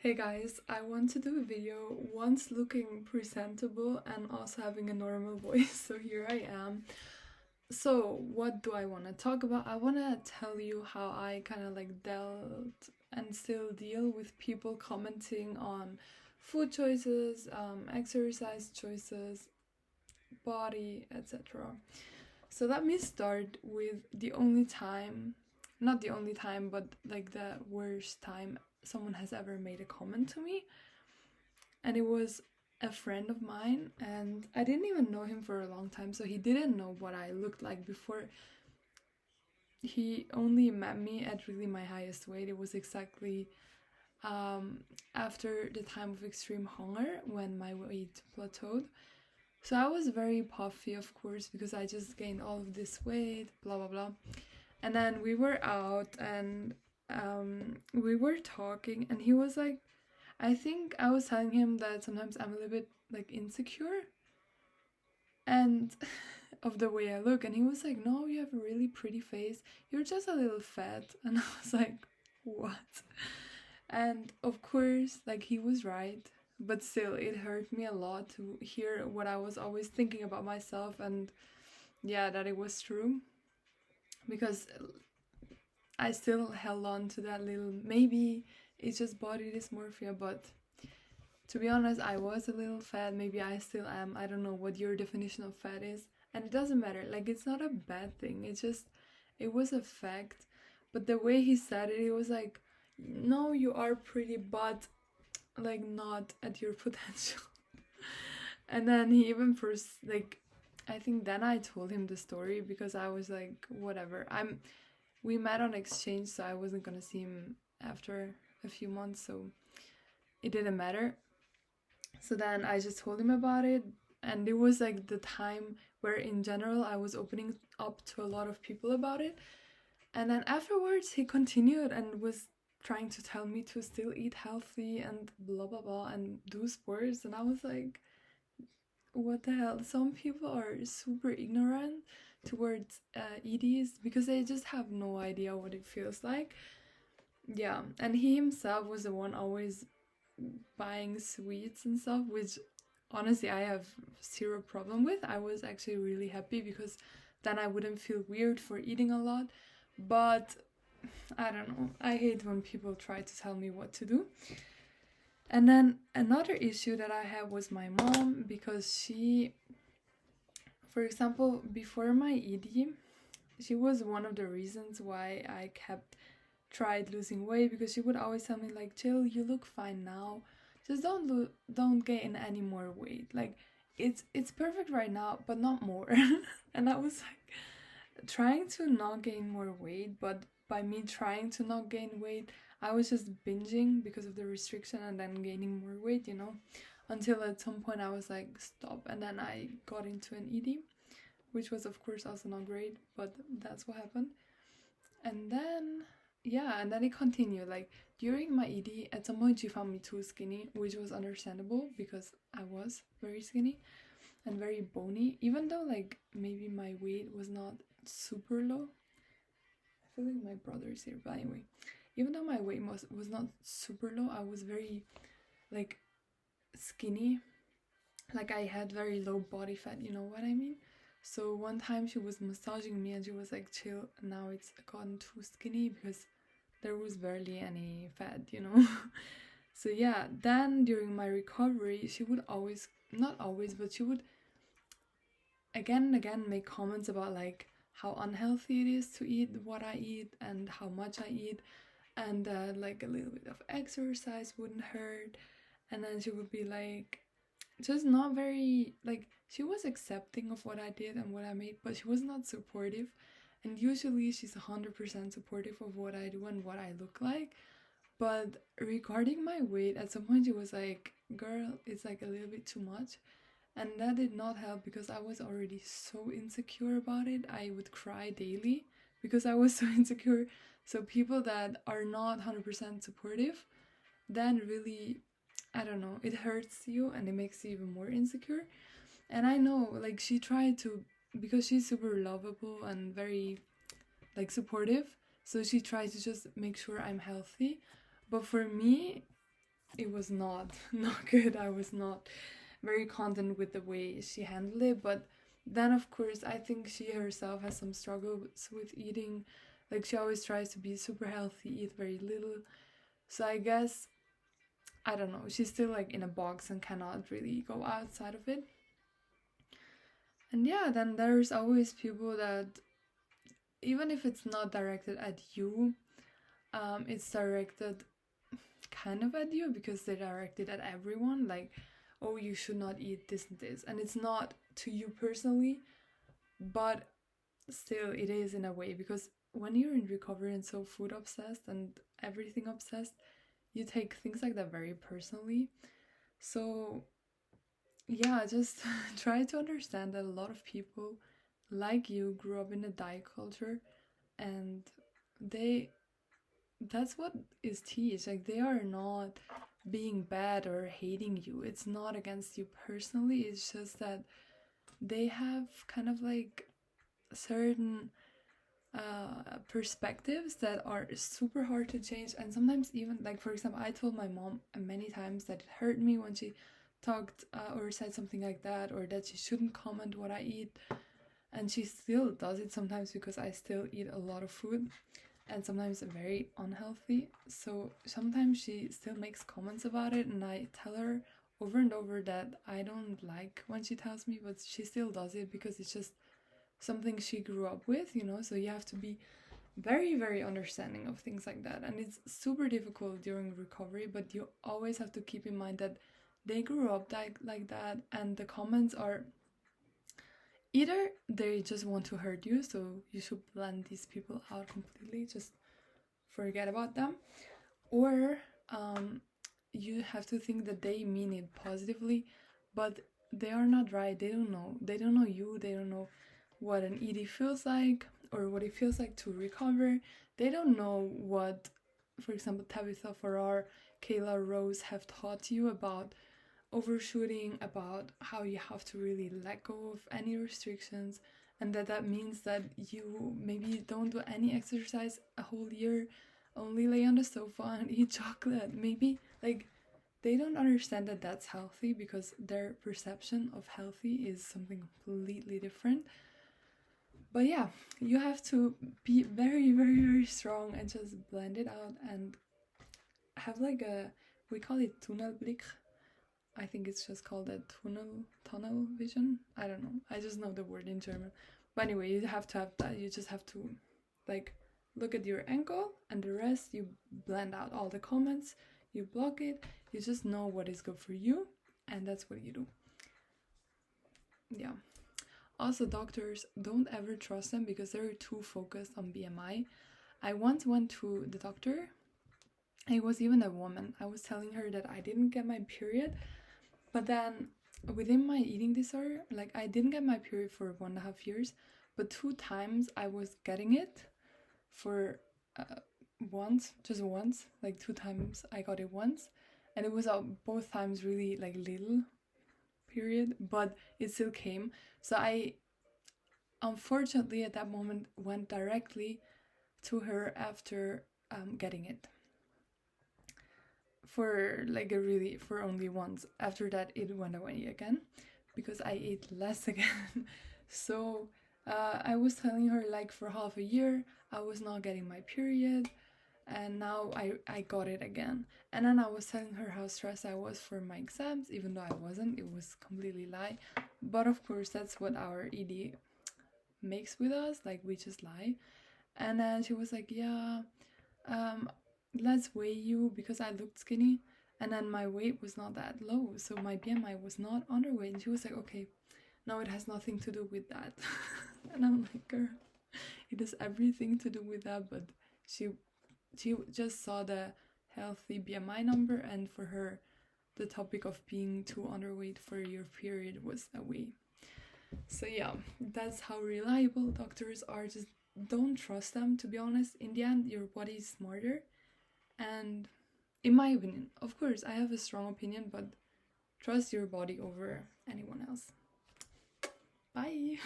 Hey guys, I want to do a video once looking presentable and also having a normal voice, so here I am. So, what do I want to talk about? I want to tell you how I kind of like dealt and still deal with people commenting on food choices, exercise choices, body, etc. So, let me start with the only time, not the only time, but like the worst time someone has ever made a comment to me, and it was a friend of mine, and I didn't even know him for a long time, so he didn't know what I looked like before. He only met me at really my highest weight. It was exactly after the time of extreme hunger when my weight plateaued. So I was very puffy, of course, because I just gained all of this weight, blah blah blah. And then we were out and we were talking, and he was like, I think I was telling him that sometimes I'm a little bit like insecure and of the way I look, and he was like, "No, you have a really pretty face. You're just a little fat." And I was like, "What?" And of course, like he was right, but still it hurt me a lot to hear what I was always thinking about myself, and yeah, that it was true, because I still held on to that little, maybe it's just body dysmorphia, but to be honest, I was a little fat. Maybe I still am. I don't know what your definition of fat is. And it doesn't matter. Like, it's not a bad thing. It's just, it was a fact. But the way he said it, it was like, no, you are pretty, but like not at your potential. And then he even first, like, I think then I told him the story because I was like, whatever. We met on exchange, so I wasn't gonna see him after a few months, so it didn't matter. So then I just told him about it, and it was like the time where, in general, I was opening up to a lot of people about it. And then afterwards, he continued and was trying to tell me to still eat healthy and blah blah blah and do sports. And I was like, what the hell? Some people are super ignorant towards EDs because they just have no idea what it feels like. Yeah, and he himself was the one always buying sweets and stuff, which honestly I have zero problem with. I was actually really happy because then I wouldn't feel weird for eating a lot. But I don't know. I hate when people try to tell me what to do. And then another issue that I had was my mom, because she, for example, before my ED, she was one of the reasons why I kept tried losing weight, because she would always tell me like, Jill, you look fine now, just don't gain any more weight, like it's perfect right now but not more. And I was like trying to not gain more weight, but by me trying to not gain weight, I was just binging because of the restriction and then gaining more weight, until at some point I was like, stop. And then I got into an ED, which was of course also not great, but that's what happened. And then yeah, and then it continued. Like during my ED, at some point she found me too skinny, which was understandable because I was very skinny and very bony. Even though like maybe my weight was not super low. I feel like my brother is here, but anyway. Even though my weight was not super low, I was very like skinny. Like I had very low body fat, you know what I mean? So one time she was massaging me and she was like, chill, now it's gotten too skinny because there was barely any fat. So yeah, then during my recovery, she would always, not always, but she would again and again make comments about like how unhealthy it is to eat what I eat and how much I eat, and like a little bit of exercise wouldn't hurt. And then she would be like, just not very, like, she was accepting of what I did and what I made, but she was not supportive. And usually she's 100% supportive of what I do and what I look like. But regarding my weight, at some point she was like, girl, it's like a little bit too much. And that did not help because I was already so insecure about it. I would cry daily because I was so insecure. So people that are not 100% supportive then really, I don't know, it hurts you and it makes you even more insecure. And I know, like, she tried to, because she's super lovable and very, like, supportive, so she tried to just make sure I'm healthy. But for me, it was not not good. I was not very content with the way she handled it. But then of course I think she herself has some struggles with eating. Like she always tries to be super healthy, eat very little. So I guess, I don't know, she's still like in a box and cannot really go outside of it. And yeah, then there's always people that, even if it's not directed at you, it's directed kind of at you, because they direct it at everyone. Like, oh, you should not eat this and this. And it's not to you personally, but still it is in a way, because when you're in recovery and so food obsessed and everything obsessed, you take things like that very personally. So yeah, just try to understand that a lot of people like you grew up in a diet culture, and they that's what is teach. Like, they are not being bad or hating you. It's not against you personally. It's just that they have kind of like certain perspectives that are super hard to change. And sometimes, even like, for example, I told my mom many times that it hurt me when she talked or said something like that, or that she shouldn't comment what I eat. And she still does it sometimes, because I still eat a lot of food, and sometimes very unhealthy. So sometimes she still makes comments about it, and I tell her over and over that I don't like when she tells me, but she still does it because it's just something she grew up with, you know. So you have to be very, very understanding of things like that. And it's super difficult during recovery, but you always have to keep in mind that they grew up like that, and the comments are either they just want to hurt you, so you should blend these people out completely, just forget about them, or you have to think that they mean it positively, but they are not right. They don't know. They don't know you. They don't know what an ED feels like, or what it feels like to recover. They don't know what, for example, Tabitha Farrar, Kayla Rose have taught you about overshooting, about how you have to really let go of any restrictions, and that means that you maybe don't do any exercise a whole year, only lay on the sofa and eat chocolate. Maybe, like, they don't understand that that's healthy, because their perception of healthy is something completely different. But yeah, you have to be very, very, very strong and just blend it out and have like a, we call it Tunnelblick. I think it's just called a tunnel vision. I don't know. I just know the word in German. But anyway, you have to have that. You just have to like look at your ankle, and the rest you blend out all the comments, you block it, you just know what is good for you, and that's what you do. Yeah. Also, doctors, don't ever trust them, because they're too focused on BMI. I once went to the doctor. It was even a woman. I was telling her that I didn't get my period, but then within my eating disorder, like, I didn't get my period for 1.5 years, but 2 times I was getting it for just once, like 2 times I got it once, and it was both times really like little period, but it still came. So I unfortunately at that moment went directly to her after getting it for like for only once. After that it went away again, because I ate less again. So I was telling her, like, for half a year I was not getting my period, and now I got it again. And then I was telling her how stressed I was for my exams, even though I wasn't. It was completely lie. But of course that's what our ED makes with us, like, we just lie. And then she was like, yeah, let's weigh you, because I looked skinny, and then my weight was not that low, so my BMI was not underweight. And she was like, okay, no, it has nothing to do with that. And I'm like, girl, it has everything to do with that. But she just saw the healthy BMI number, and for her the topic of being too underweight for your period was a way. So yeah, that's how reliable doctors are. Just don't trust them, to be honest. In the end, your body is smarter. And in my opinion, of course I have a strong opinion, but trust your body over anyone else. Bye.